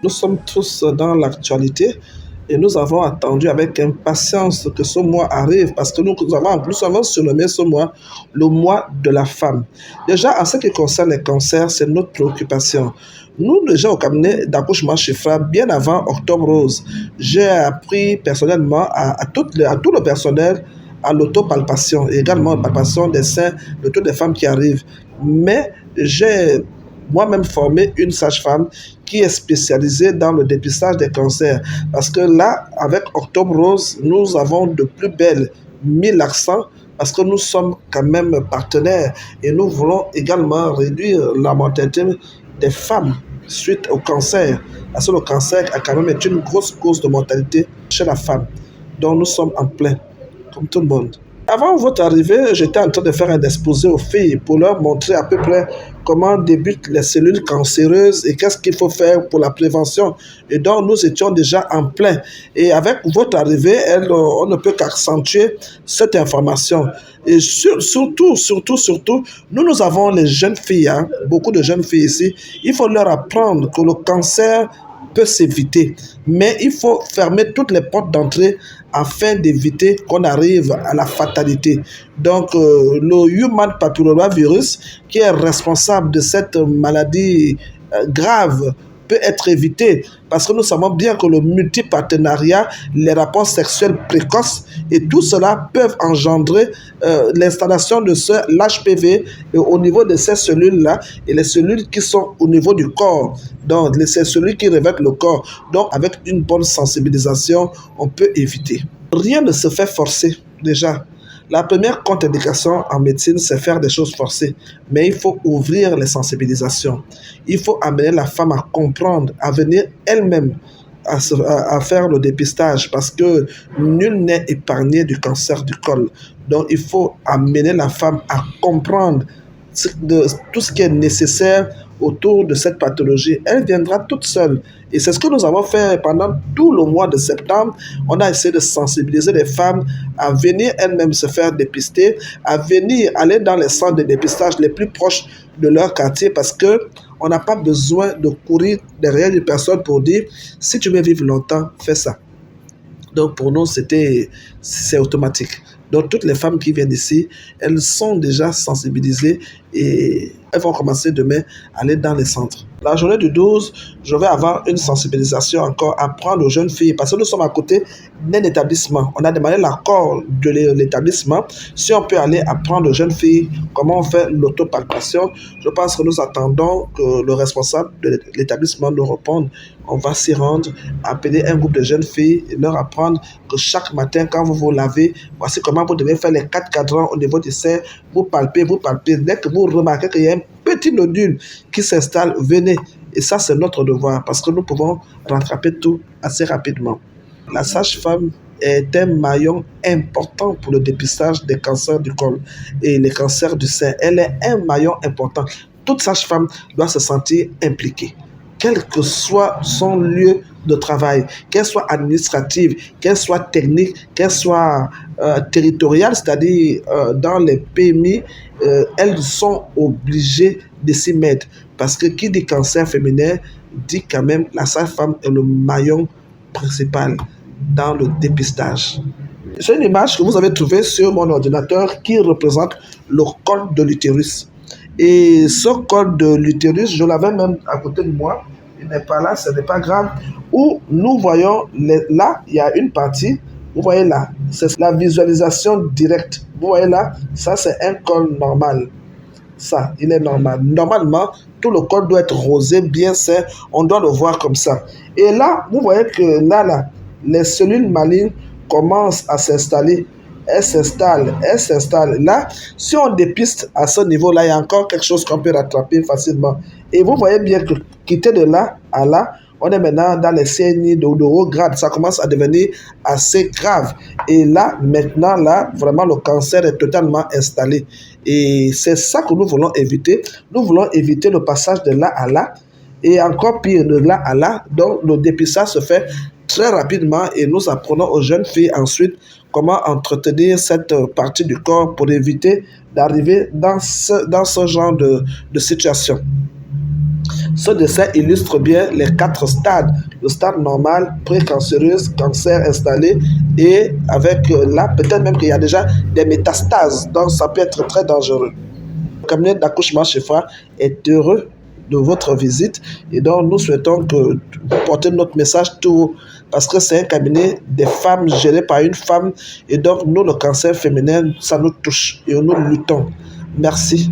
nous sommes tous dans l'actualité et nous avons attendu avec impatience que ce mois arrive parce que nous avons surnommé ce mois le mois de la femme. Déjà, en ce qui concerne les cancers, c'est notre préoccupation. Nous, déjà au cabinet d'accouchement Chifra, bien avant Octobre Rose, j'ai appris personnellement à tout le personnel à l'autopalpation et également la palpation des seins de toutes les femmes qui arrivent. Mais j'ai moi-même formé une sage-femme qui est spécialisée dans le dépistage des cancers. Parce que là, avec Octobre Rose, nous avons de plus belles mis l'accent parce que nous sommes quand même partenaires et nous voulons également réduire la mortalité des femmes suite au cancer. Parce que le cancer a quand même été une grosse cause de mortalité chez la femme. Donc nous sommes en plein, comme tout le monde. Avant votre arrivée, j'étais en train de faire un exposé aux filles pour leur montrer à peu près comment débutent les cellules cancéreuses et qu'est-ce qu'il faut faire pour la prévention. Et donc, nous étions déjà en plein. Et avec votre arrivée, on ne peut qu'accentuer cette information. Et surtout, nous avons les jeunes filles, beaucoup de jeunes filles ici. Il faut leur apprendre que le cancer peut s'éviter. Mais il faut fermer toutes les portes d'entrée afin d'éviter qu'on arrive à la fatalité. Donc, le Human Papillomavirus, qui est responsable de cette maladie grave, peut être évité parce que nous savons bien que le multipartenariat, les rapports sexuels précoces et tout cela peuvent engendrer l'installation de l'HPV au niveau de ces cellules-là et les cellules qui sont au niveau du corps. Donc, ces cellules qui revêtent le corps. Donc, avec une bonne sensibilisation, on peut éviter. Rien ne se fait forcer déjà. La première contre-indication en médecine, c'est faire des choses forcées. Mais il faut ouvrir les sensibilisations. Il faut amener la femme à comprendre, à venir elle-même à faire le dépistage parce que nul n'est épargné du cancer du col. Donc, il faut amener la femme à comprendre tout ce qui est nécessaire autour de cette pathologie. Elle viendra toute seule. Et c'est ce que nous avons fait pendant tout le mois de septembre. On a essayé de sensibiliser les femmes à venir elles-mêmes se faire dépister, à venir aller dans les centres de dépistage les plus proches de leur quartier parce que on n'a pas besoin de courir derrière une personne pour dire si tu veux vivre longtemps, fais ça. Donc pour nous, c'est automatique. Donc toutes les femmes qui viennent ici, elles sont déjà sensibilisées et elles vont commencer demain à aller dans les centres. La journée du 12, je vais avoir une sensibilisation encore à prendre aux jeunes filles parce que nous sommes à côté d'un établissement. On a demandé l'accord de l'établissement si on peut aller apprendre aux jeunes filles comment on fait l'autopalpation. Je pense que nous attendons que le responsable de l'établissement nous réponde. On va s'y rendre, appeler un groupe de jeunes filles et leur apprendre que chaque matin, quand vous vous lavez, voici comment vous devez faire les 4 cadrans au niveau du sein. Vous palpez. Dès que vous remarquez qu'il y a un petit nodule qui s'installe, venez. Et ça, c'est notre devoir parce que nous pouvons rattraper tout assez rapidement. La sage-femme est un maillon important pour le dépistage des cancers du col et les cancers du sein. Elle est un maillon important. Toute sage-femme doit se sentir impliquée, quel que soit son lieu de travail, qu'elle soit administrative, qu'elle soit technique, qu'elle soit territoriale, c'est-à-dire dans les PMI, elles sont obligées de s'y mettre. Parce que qui dit cancer féminin, dit quand même la sage-femme est le maillon principal dans le dépistage. C'est une image que vous avez trouvée sur mon ordinateur qui représente le col de l'utérus. Et ce col de l'utérus, je l'avais même à côté de moi. Il n'est pas là, ce n'est pas grave. Où nous voyons, là, il y a une partie, vous voyez là, c'est la visualisation directe. Vous voyez là, ça c'est un col normal. Ça, il est normal. Normalement, tout le col doit être rosé, bien sain. On doit le voir comme ça. Et là, vous voyez que là, les cellules malignes commencent à s'installer. Elles s'installent. Là, si on dépiste à ce niveau-là, il y a encore quelque chose qu'on peut rattraper facilement. Et vous voyez bien que quitter de là à là, on est maintenant dans les CNI de haut grade. Ça commence à devenir assez grave. Et là, maintenant, là, vraiment, le cancer est totalement installé. Et c'est ça que nous voulons éviter. Nous voulons éviter le passage de là à là. Et encore pire, de là à là. Donc, le dépistage se fait très rapidement et nous apprenons aux jeunes filles ensuite comment entretenir cette partie du corps pour éviter d'arriver dans ce genre de situation. Ce dessin illustre bien les 4 stades. Le stade normal, précancéreuse, cancer installé et avec là, peut-être même qu'il y a déjà des métastases. Donc, ça peut être très dangereux. Le cabinet d'accouchement Shifra est heureux de votre visite et donc nous souhaitons que vous portez notre message tout parce que c'est un cabinet des femmes géré par une femme et donc nous, le cancer féminin, ça nous touche et nous luttons. Merci.